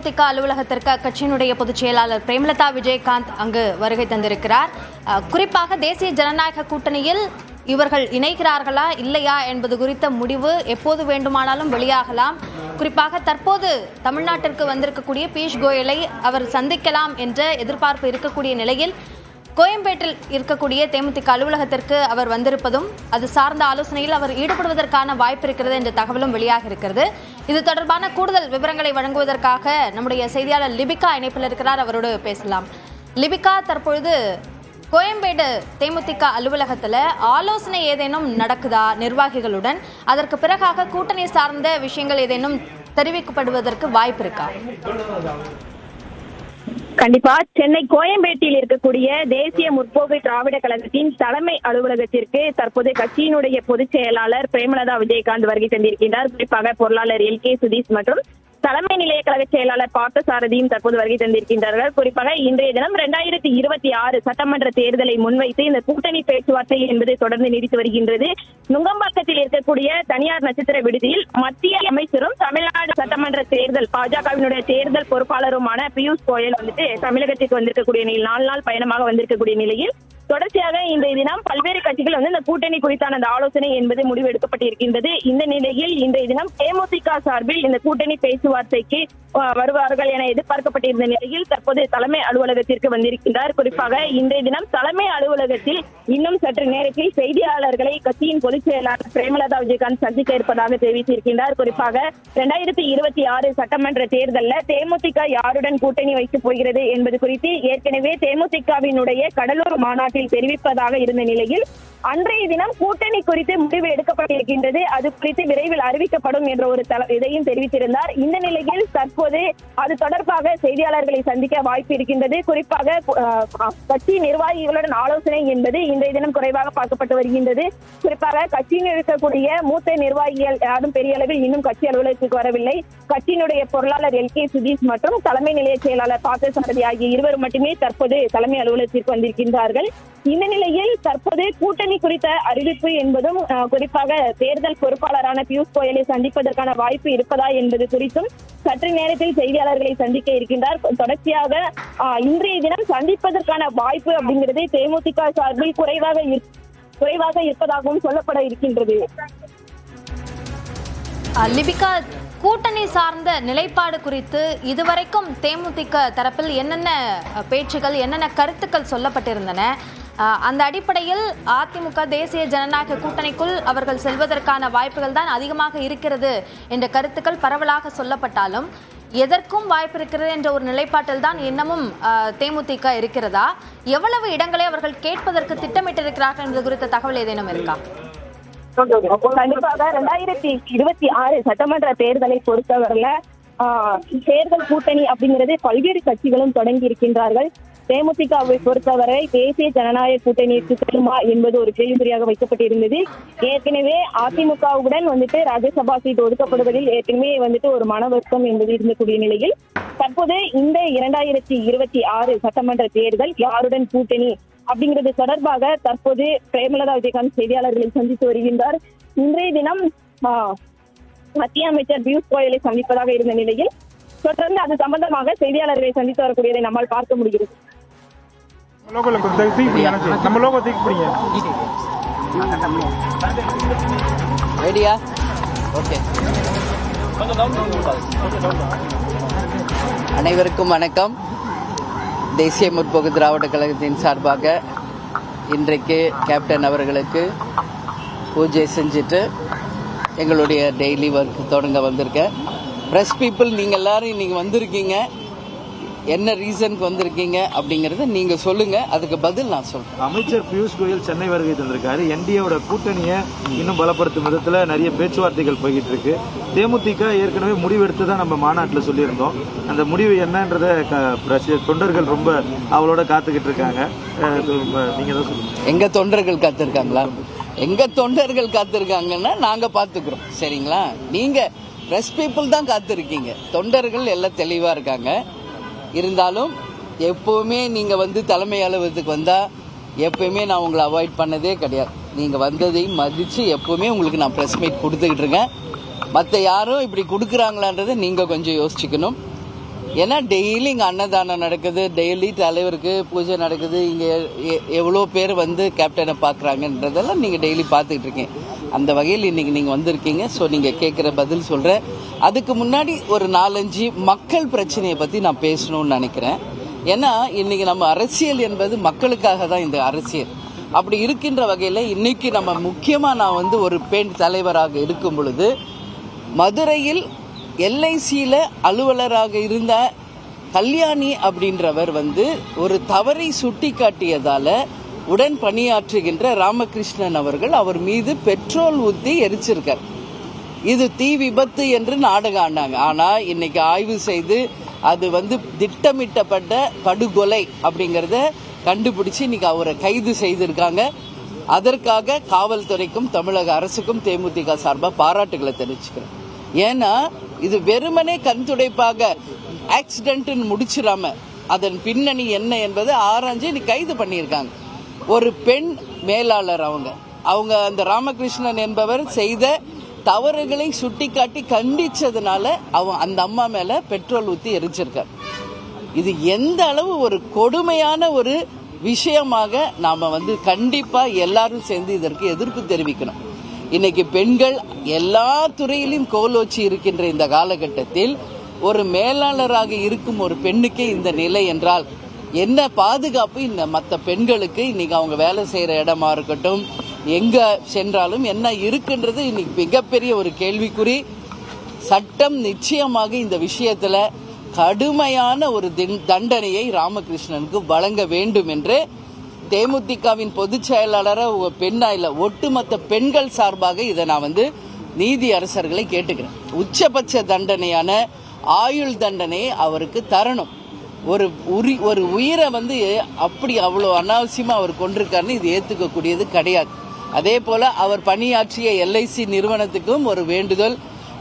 தேமுதிக அலுவலகத்திற்கு அக்கட்சியினுடைய பொதுச் செயலாளர் பிரேமலதா விஜயகாந்த் அங்கு வருகை தந்திருக்கிறார். குறிப்பாக தேசிய ஜனநாயக கூட்டணியில் இவர்கள் இணைகிறார்களா இல்லையா என்பது குறித்த முடிவு எப்போது வேண்டுமானாலும் வெளியாகலாம். குறிப்பாக தற்போது தமிழ்நாட்டிற்கு வந்திருக்கக்கூடிய பியூஷ் கோயலை அவர் சந்திக்கலாம் என்ற எதிர்பார்ப்பு இருக்கக்கூடிய நிலையில் கோயம்பேட்டில் இருக்கக்கூடிய தேமுதிக அலுவலகத்திற்கு அவர் வந்திருப்பதும் அது சார்ந்த ஆலோசனையில் அவர் ஈடுபடுவதற்கான வாய்ப்பு இருக்கிறது என்ற தகவலும் வெளியாக இருக்கிறது. இது தொடர்பான கூடுதல் விவரங்களை வழங்குவதற்காக நம்முடைய செய்தியாளர் லிபிகா இணைப்பில் இருக்கிறார். அவரோடு பேசலாம். லிபிகா, தற்பொழுது கோயம்பேடு தேமுதிக அலுவலகத்தில் ஆலோசனை ஏதேனும் நடக்குதா நிர்வாகிகளுடன்? அதற்கு பிறகாக கூட்டணி சார்ந்த விஷயங்கள் ஏதேனும் தெரிவிக்கப்படுவதற்கு வாய்ப்பு இருக்கா? கண்டிப்பா சென்னை கோயம்பேட்டில் இருக்கக்கூடிய தேசிய முற்போக்கு திராவிட கழகத்தின் தலைமை அலுவலகத்திற்கு தற்போது கட்சியினுடைய பொதுச் செயலாளர் பிரேமலதா விஜயகாந்த் வருகை தந்திருக்கின்றார். குறிப்பாக பொருளாளர் LK சுதீஷ் மற்றும் தலைமை நிலைய கழக செயலாளர் பார்த்தசாரதியும் தற்போது வருகை தந்திருக்கின்றார்கள். குறிப்பாக இன்றைய தினம் 2026 சட்டமன்ற தேர்தலை முன்வைத்து இந்த கூட்டணி பேச்சுவார்த்தை என்பது தொடர்ந்து நீடித்து வருகின்றது. நுங்கம்பாக்கத்தில் இருக்கக்கூடிய தனியார் நட்சத்திர விடுதியில் மத்திய அமைச்சரும் தமிழ்நாடு சட்டமன்ற தேர்தல் பாஜகவினுடைய தேர்தல் பொறுப்பாளருமான பியூஷ் கோயல் தமிழகத்திற்கு வந்திருக்கக்கூடிய நிலையில் 4 நாள் பயணமாக வந்திருக்கக்கூடிய நிலையில் தொடர்ச்சியாக இன்றைய தினம் பல்வேறு கட்சிகள் இந்த கூட்டணி குறித்தான அந்த ஆலோசனை என்பது முடிவு எடுக்கப்பட்டிருக்கின்றது. இந்த நிலையில் இன்றைய தினம் தேமுதிக சார்பில் இந்த கூட்டணி பேச்சுவார்த்தைக்கு வருவார்கள் என எதிர்பார்க்கப்பட்டிருந்த நிலையில் தற்போது தலைமை அலுவலகத்திற்கு வந்திருக்கின்றார். குறிப்பாக இன்றைய தினம் தலைமை அலுவலகத்தில் இன்னும் சற்று நேரத்தில் செய்தியாளர்களை கட்சியின் பொதுச் செயலாளர் பிரேமலதா விஜயகாந்த் சந்திக்க இருப்பதாக தெரிவித்திருக்கின்றார். குறிப்பாக 2026 சட்டமன்ற தேர்தலில் தேமுதிக யாருடன் கூட்டணி வைக்கப் போகிறது என்பது குறித்து ஏற்கனவே தேமுதிகவினுடைய கடலூர் மாநாட்டில் தெரிவிப்பதாக இருந்த நிலையில் அன்றைய தினம் கூட்டணி குறித்து முடிவு எடுக்கப்பட்டிருக்கின்றது. அது குறித்து விரைவில் அறிவிக்கப்படும் என்ற ஒரு இதையும் தெரிவித்திருந்தார். இந்த நிலையில் தற்போது அது தொடர்பாக செய்தியாளர்களை சந்திக்க வாய்ப்பு இருக்கின்றது. குறிப்பாக கட்சி நிர்வாகிகளுடன் ஆலோசனை என்பது இன்றைய தினம் குறைவாக பார்க்கப்பட்டு வருகின்றது. குறிப்பாக கட்சியில் இருக்கக்கூடிய மூத்த நிர்வாகிகள் யாரும் பெரிய அளவில் இன்னும் கட்சி அலுவலகத்துக்கு வரவில்லை. கட்சியினுடைய பொருளாளர் LK சுதீஷ் மற்றும் தலைமை நிலைய செயலாளர் பார்த்தசாரதி ஆகிய இருவர் மட்டுமே தற்போது தலைமை அலுவலகத்திற்கு வந்திருக்கின்றார்கள். இந்த நிலையில் தற்போது கூட்டணி குறித்த அறிவிப்பு என்பதும் குறிப்பாக தேர்தல் பொறுப்பாளரான பியூஷ் கோயலை சந்திப்பதற்கான வாய்ப்பு இருப்பதா என்பது குறித்தும் சற்று நேரத்தில் செய்தியாளர்களை சந்திக்க இருக்கின்றார். தொடர்ச்சியாக இன்றைய தினம் சந்திப்பதற்கான வாய்ப்பு அப்படிங்கிறது தேமுதிக சார்பில் குறைவாக இருப்பதாகவும் சொல்லப்பட இருக்கின்றது. லிபிகா, கூட்டணி சார்ந்த நிலைப்பாடு குறித்து இதுவரைக்கும் தேமுதிக தரப்பில் என்னென்ன பேச்சுகள் என்னென்ன கருத்துக்கள் சொல்லப்பட்டிருந்தன? அந்த அடிப்படையில் அதிமுக தேசிய ஜனநாயக கூட்டணிக்குள் அவர்கள் செல்வதற்கான வாய்ப்புகள் தான் அதிகமாக இருக்கிறது என்ற கருத்துக்கள் பரவலாக சொல்லப்பட்டாலும் எதற்கும் வாய்ப்பு இருக்கிறது என்ற ஒரு நிலைப்பாட்டில் தான் இன்னமும் தேமுதிக இருக்கிறதா? எவ்வளவு இடங்களை அவர்கள் கேட்பதற்கு திட்டமிட்டிருக்கிறார்கள் என்பது குறித்த தகவல் ஏதேனும் இருக்கா? கண்டிப்பாக 2026 சட்டமன்ற தேர்தலை பொறுத்தவரையில தேர்தல் கூட்டணி அப்படிங்கிறது பல்வேறு கட்சிகளும் தொடங்கி இருக்கின்றார்கள். தேமுதிகவை பொறுத்தவரை தேசிய ஜனநாயக கூட்டணிக்கு செல்லுமா என்பது ஒரு கேள்விக்குறியாக வைக்கப்பட்டிருந்தது. ஏற்கனவே அதிமுகவுடன் ராஜ்யசபா சீட் ஒதுக்கப்படுவதில் ஏற்கனவே ஒரு மன வருத்தம் என்பது இருந்தக்கூடிய நிலையில் தற்போது இந்த 2026 சட்டமன்ற தேர்தல் யாருடன் கூட்டணி அப்படிங்கிறது தொடர்பாக தற்போது பிரேமலதா விஜயகாந்த் செய்தியாளர்களை சந்தித்து வருகின்றார். இன்றைய தினம் மத்திய அமைச்சர் பியூஷ் கோயலை சந்திப்பதாக இருந்த நிலையில் தொடர்ந்து அது சம்பந்தமாக செய்தியாளர்களை சந்தித்து வரக்கூடியதை நம்மால் பார்க்க முடிகிறது. அனைவருக்கும் வணக்கம். தேசிய முற்போக்கு திராவிட கழகத்தின் சார்பாக இன்றைக்கு கேப்டன் அவர்களுக்கு பூஜை செஞ்சுட்டு எங்களுடைய டெய்லி ஒர்க் தொடங்க வந்திருக்கேன். ப்ரெஸ் பீப்புள் நீங்கள் எல்லாரும் இன்னைக்கு வந்திருக்கீங்க, என்ன ரீசனுக்கு வந்திருக்கீங்க அப்படிங்கறத நீங்க சொல்லுங்க, அதுக்கு பதில் நான் சொல்றேன். அமைச்சர் பியூஷ் கோயல் சென்னை வருகை தந்திருக்காரு. என்டிஏவோட கூட்டணியை இன்னும் பலப்படுத்தும் விதத்துல நிறைய பேச்சுவார்த்தைகள் போய்கிட்டு இருக்கு. தேமுதிக ஏற்கனவே முடிவெடுத்து தான் நம்ம மாநாட்டில் சொல்லியிருந்தோம். அந்த முடிவு என்னன்றத தொண்டர்கள் ரொம்ப அவளோட காத்துக்கிட்டு இருக்காங்க. நீங்க தான் சொல்லுங்க. எங்க தொண்டர்கள் காத்திருக்காங்களா? எங்க தொண்டர்கள் காத்திருக்காங்கன்னா நாங்க பாத்துக்கிறோம், சரிங்களா? நீங்க பிரஸ் பீப்புள் தான் காத்திருக்கீங்க, தொண்டர்கள் எல்லாம் தெளிவா இருக்காங்க. இருந்தாலும் எப்பவுமே நீங்க தலைமை அலுவலகத்துக்கு வந்தா எப்பவுமே நான் உங்களை அவாய்ட் பண்ணதே கிடையாது. நீங்க வந்ததையும் மதிச்சு எப்பவுமே உங்களுக்கு நான் பிரஸ் மீட் கொடுத்துக்கிட்டு இருக்கேன். மற்ற யாரும் இப்படி கொடுக்குறாங்களான்றதை நீங்க கொஞ்சம் யோசிச்சுக்கணும். ஏன்னா டெய்லி இங்கே அன்னதானம் நடக்குது, டெய்லி தலைவருக்கு பூஜை நடக்குது, இங்கே எவ்வளோ பேர் வந்து கேப்டனை பார்க்குறாங்கன்றதெல்லாம் நீங்கள் டெய்லி பார்த்துக்கிட்டு இருக்கீங்க. அந்த வகையில் இன்னைக்கு நீங்கள் வந்திருக்கீங்க. ஸோ நீங்கள் கேட்குற பதில் சொல்கிறேன். அதுக்கு முன்னாடி ஒரு 4-5 மக்கள் பிரச்சனையை பற்றி நான் பேசணும்னு நினைக்கிறேன். ஏன்னா இன்னைக்கு நம்ம அரசியல் என்பது மக்களுக்காக தான் இந்த அரசியல். அப்படி இருக்கின்ற வகையில் இன்னைக்கு நம்ம முக்கியமாக நான் வந்து ஒரு பெண் தலைவராக இருக்கும் பொழுது மதுரையில் LICயில் அலுவலராக இருந்த கல்யாணி அப்படின்றவர் வந்து ஒரு தவறை சுட்டி காட்டியதால உடன் பணியாற்றுகின்ற ராமகிருஷ்ணன் அவர்கள் அவர் மீது பெட்ரோல் ஊற்றி எரிச்சிருக்கார். இது தீ விபத்து என்று நாடகம் ஆனாங்க. ஆனால் இன்னைக்கு ஆய்வு செய்து அது வந்து திட்டமிட்டப்பட்ட படுகொலை அப்படிங்கிறத கண்டுபிடிச்சு இன்னைக்கு அவரை கைது செய்திருக்காங்க. அதற்காக காவல்துறைக்கும் தமிழக அரசுக்கும் தேமுதிக சார்பாக பாராட்டுகளை தெரிவிச்சுக்கிறேன். ஏன்னா இது வெறுமனே கண் துடைப்பாக ஆக்சிடென்ட்னு முடிச்சிடாம அதன் பின்னணி என்ன என்பதை ஆராய்ஞ்சு இன்னைக்கு கைது பண்ணியிருக்காங்க. ஒரு பெண் மேலாளர் அவங்க அந்த ராமகிருஷ்ணன் என்பவர் செய்த தவறுகளை சுட்டிக்காட்டி கண்டிச்சதுனால அந்த அம்மா மேல பெட்ரோல் ஊற்றி எரிச்சிருக்கார். இது எந்த அளவு ஒரு கொடுமையான ஒரு விஷயமாக நாம வந்து கண்டிப்பா எல்லாரும் சேர்ந்து இதற்கு எதிர்ப்பு தெரிவிக்கணும். இன்னைக்கு பெண்கள் எல்லா துறையிலும் கோலோச்சி இருக்கின்ற இந்த காலகட்டத்தில் ஒரு மேலாளராக இருக்கும் ஒரு பெண்ணுக்கே இந்த நிலை என்றால் என்ன பாதுகாப்பு இந்த மற்ற பெண்களுக்கு? இன்னைக்கு அவங்க வேலை செய்யற இடமா இருக்கட்டும், எங்க சென்றாலும் என்ன இருக்குன்றது இன்னைக்கு மிகப்பெரிய ஒரு கேள்விக்குறி. சட்டம் நிச்சயமாக இந்த விஷயத்துல கடுமையான ஒரு தண்டனையை ராமகிருஷ்ணனுக்கு வழங்க வேண்டும் என்று தேமுதிகவின் பொதுச் செயலாளராக பெண்ணா இல்ல ஒட்டுமொத்த பெண்கள் சார்பாக இதை நான் வந்து நீதி அரசர்களை கேட்டுக்கிறேன். உச்சபட்ச தண்டனையான ஆயுள் தண்டனையை அவருக்கு தரணும். ஒரு உயிரை வந்து அப்படி அவ்வளோ அனாவசியமா அவர் கொண்டிருக்காருன்னு இது ஏத்துக்கக்கூடியது கிடையாது. அதே போல அவர் பணியாற்றிய LIC நிறுவனத்துக்கும் ஒரு வேண்டுதல்,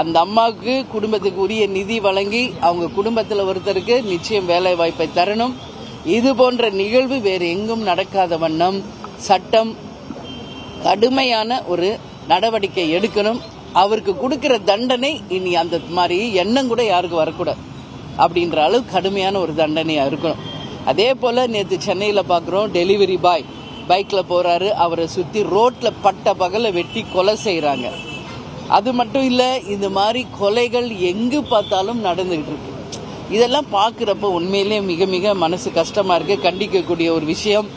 அந்த அம்மாவுக்கு குடும்பத்துக்கு உரிய நிதி வழங்கி அவங்க குடும்பத்தில் ஒருத்தருக்கு நிச்சயம் வேலை வாய்ப்பை தரணும். இது போன்ற நிகழ்வு வேறு எங்கும் நடக்காத வண்ணம் சட்டம் கடுமையான ஒரு நடவடிக்கை எடுக்கணும். அவருக்கு கொடுக்கிற தண்டனை இனி அந்த மாதிரி எண்ணம் கூட யாருக்கு வரக்கூடாது அப்படின்ற அளவு கடுமையான ஒரு தண்டனையா இருக்கணும். அதே போல நேற்று சென்னையில் பார்க்குறோம், டெலிவரி பாய் பைக்ல போறாரு, அவரை சுத்தி ரோட்ல பட்ட பகல வெட்டி கொலை செய்யறாங்க. அது மட்டும் இல்ல, இந்த மாதிரி கொலைகள் எங்கு பார்த்தாலும் நடந்துகிட்டு இருக்கு. இதெல்லாம் பார்க்குறப்ப உண்மையிலே மிக மிக மனசு கஷ்டமா இருக்கு. கண்டிக்கக்கூடிய ஒரு விஷயம்.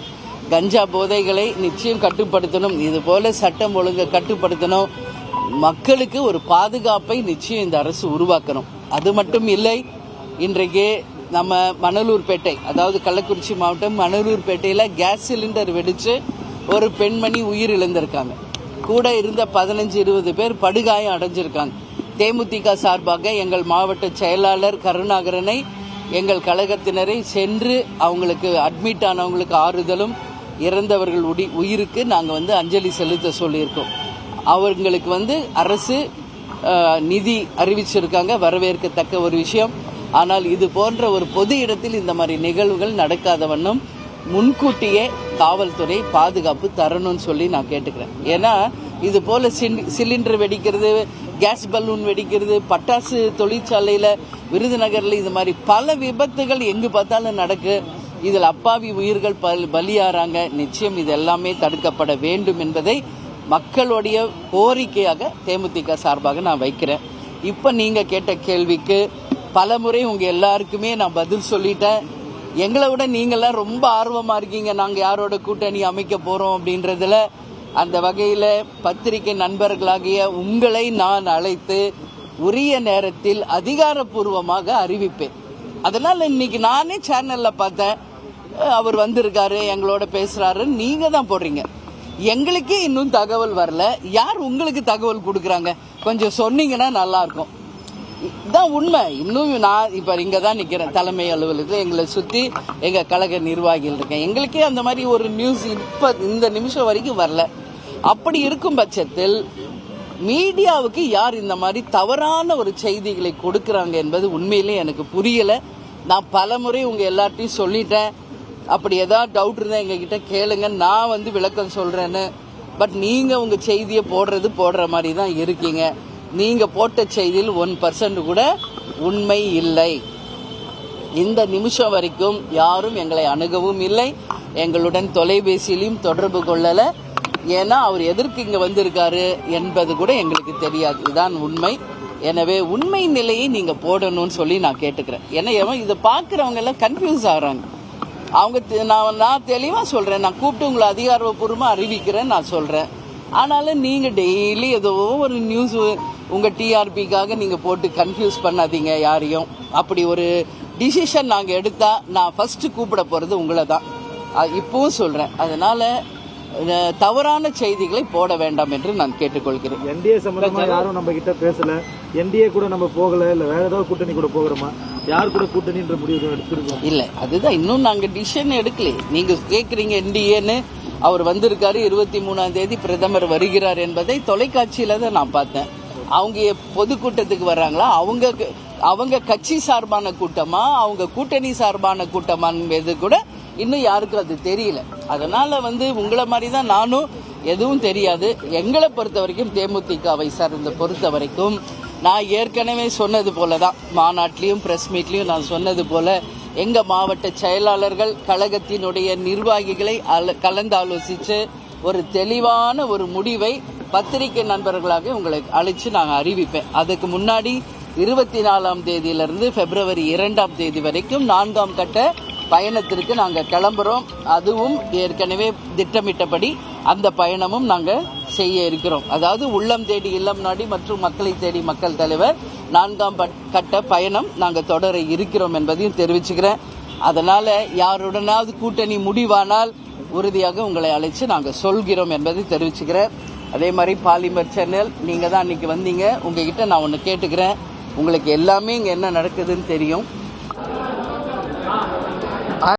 கஞ்சா போதைகளை நிச்சயம் கட்டுப்படுத்தணும். இது போல சட்டம் ஒழுங்கை கட்டுப்படுத்தணும். மக்களுக்கு ஒரு பாதுகாப்பை நிச்சயம் இந்த அரசு உருவாக்கணும். அது மட்டும் இல்லை, இன்றைக்கு நம்ம மணலூர்பேட்டை, அதாவது கள்ளக்குறிச்சி மாவட்டம் மணலூர்பேட்டையில் கேஸ் சிலிண்டர் வெடிச்சு ஒரு பெண்மணி உயிர் இழந்திருக்காங்க. கூட இருந்த 15-20 பேர் படுகாயம் அடைஞ்சிருக்காங்க. தேமுதிக சார்பாக எங்கள் மாவட்ட செயலாளர் கருணாகரனை, எங்கள் கழகத்தினரை சென்று அவங்களுக்கு அட்மிட் ஆனவங்களுக்கு ஆறுதலும், இறந்தவர்கள் உயிருக்கு நாங்கள் வந்து அஞ்சலி செலுத்த சொல்லியிருக்கோம். அவங்களுக்கு அரசு நிதி அறிவிச்சிருக்காங்க, வரவேற்கத்தக்க ஒரு விஷயம். ஆனால் இது போன்ற ஒரு பொது இடத்தில் இந்த மாதிரி நிகழ்வுகள் நடக்காத வண்ணம் முன்கூட்டியே காவல்துறை பாதுகாப்பு தரணும்னு சொல்லி நான் கேட்டுக்கிறேன். ஏன்னா இது போல சிலிண்டர் வெடிக்கிறது, கேஸ் பலூன் வெடிக்கிறது, பட்டாசு தொழிற்சாலையில் விருதுநகரில் இது மாதிரி பல விபத்துகள் எங்கு பார்த்தாலும் நடக்கு. இதில் அப்பாவி உயிர்கள் பலியாறாங்க. நிச்சயம் இது எல்லாமே தடுக்கப்பட வேண்டும் என்பதை மக்களுடைய கோரிக்கையாக தேமுதிக சார்பாக நான் வைக்கிறேன். இப்போ நீங்கள் கேட்ட கேள்விக்கு பலமுறை உங்கள் எல்லாருக்குமே நான் பதில் சொல்லிட்டேன். எங்களை விட நீங்கள்லாம் ரொம்ப ஆர்வமாக இருக்கீங்க நாங்கள் யாரோட கூட்டணி அமைக்க போகிறோம் அப்படின்றதுல. அந்த வகையில் பத்திரிகை நண்பர்களாகிய உங்களை நான் அழைத்து உரிய நேரத்தில் அதிகாரப்பூர்வமாக அறிவிப்பேன். அதனால் இன்னைக்கு நானே சேனலில் பார்த்தேன், அவர் வந்திருக்காரு எங்களோட பேசுகிறாருன்னு நீங்கள் தான் போடுறீங்க. எங்களுக்கே இன்னும் தகவல் வரல. யார் உங்களுக்கு தகவல் கொடுக்குறாங்க? கொஞ்சம் சொன்னீங்கன்னா நல்லாயிருக்கும். இதுதான் உண்மை. இன்னும் நான் இப்போ இங்கே தான் நிற்கிறேன் தலைமை அலுவலகத்தில். எங்களை சுற்றி எங்கள் கழக நிர்வாகிகள் இருக்கேன். எங்களுக்கே அந்த மாதிரி ஒரு நியூஸ் இப்போ இந்த நிமிஷம் வரைக்கும் வரல. அப்படி இருக்கும் பட்சத்தில் மீடியாவுக்கு யார் இந்த மாதிரி தவறான ஒரு செய்திகளை கொடுக்குறாங்க என்பது உண்மையிலே எனக்கு புரியலை. நான் பலமுறை உங்கள் எல்லார்ட்டையும் சொல்லிட்டேன். அப்படி ஏதாவது டவுட் இருந்தால் எங்ககிட்ட கேளுங்க, நான் விளக்கம் சொல்கிறேன்னு. பட் நீங்கள் உங்கள் செய்தியை போடுற மாதிரி தான் இருக்கீங்க. நீங்கள் போட்ட செய்தியில் 1% கூட உண்மை இல்லை. இந்த நிமிஷம் வரைக்கும் யாரும் எங்களை அணுகவும் இல்லை, எங்களுடன் தொலைபேசியிலும் தொடர்பு கொள்ளல. ஏன்னா அவர் எதற்கு இங்க வந்திருக்காரு என்பது கூட எங்களுக்கு தெரியாது. இதுதான் உண்மை. எனவே உண்மை நிலையை நீங்க போடணும்னு சொல்லி நான் கேட்டுக்கிறேன். ஏன்னா இதை பாக்குறவங்க எல்லாம் கன்ஃபியூஸ் ஆகுறாங்க. அவங்க நான் தெளிவா சொல்றேன், நான் கூப்பிட்டு உங்களை அதிகாரப்பூர்வமா அறிவிக்கிறேன் நான் சொல்றேன். ஆனாலும் நீங்க டெய்லி ஏதோ ஒரு நியூஸ் உங்க டிஆர்பிக்காக நீங்க போட்டு கன்ஃபியூஸ் பண்ணாதீங்க யாரையும். அப்படி ஒரு டிசிஷன் நாங்க எடுத்தா நான் ஃபர்ஸ்ட் கூப்பிட போறது உங்களை தான். இப்பவும் சொல்றேன். அதனால தவறான செய்திகளை போட வேண்டாம் என்று நான் கேட்டுக்கொள்கிறேன். என்டிஏ சம்பந்தமா யாரும் நம்ம கிட்ட பேசல, என்டிஏ கூட நம்ம போகல, இல்ல வேற ஏதாவது கூட்டணி கூட போகிறோமா, யார் கூட கூட்டணின்ற முடிவு எடுத்துருக்கோம் இல்ல. அதுதான் இன்னும் நாங்க டிசிஷன் எடுக்கல. நீங்க கேக்குறீங்க என்டிஏன்னு. அவர் வந்திருக்காரு, 23ஆம் தேதி பிரதமர் வருகிறார் என்பதை தொலைக்காட்சியில தான் நான் பார்த்தேன். அவங்க பொதுக்கூட்டத்துக்கு வர்றாங்களா, அவங்க கட்சி சார்பான கூட்டமா, அவங்க கூட்டணி சார்பான கூட்டமான்னு கூட இன்னும் யாருக்கும் அது தெரியல. அதனால உங்களை மாதிரி தான் நானும் எதுவும் தெரியாது. எங்களை பொறுத்த வரைக்கும் தேமுதிகவை சார்ந்த பொறுத்த வரைக்கும் நான் ஏற்கனவே சொன்னது போலதான், மாநாட்டிலையும் பிரஸ் மீட்லயும் நான் சொன்னது போல, எங்க மாவட்ட செயலாளர்கள் கழகத்தினுடைய நிர்வாகிகளை கலந்தாலோசிச்சு ஒரு தெளிவான ஒரு முடிவை பத்திரிகை நண்பர்களாக உங்களை அழைச்சு நாங்கள் அறிவிப்பேன். அதுக்கு முன்னாடி 24ஆம் தேதியிலிருந்து பிப்ரவரி 2ஆம் தேதி வரைக்கும் 4ஆம் கட்ட பயணத்திற்கு நாங்கள் கிளம்புறோம். அதுவும் ஏற்கனவே திட்டமிட்டபடி அந்த பயணமும் நாங்கள் செய்ய இருக்கிறோம். அதாவது உள்ளம் தேடி இல்லம் நாடி மற்றும் மக்களை தேடி மக்கள் தலைவர் 4ஆம் கட்ட பயணம் நாங்கள் தொடர இருக்கிறோம் என்பதையும் தெரிவிச்சுக்கிறேன். அதனால யாருடனாவது கூட்டணி முடிவானால் உறுதியாக உங்களை அழைச்சு நாங்கள் சொல்கிறோம் என்பதை தெரிவிச்சுக்கிறேன். அதே மாதிரி பாலிமர் சேனல், நீங்க தான் அன்னைக்கு வந்தீங்க. உங்ககிட்ட நான் ஒன்று கேட்டுக்கிறேன். உங்களுக்கு எல்லாமே இங்கே என்ன நடக்குதுன்னு தெரியும்.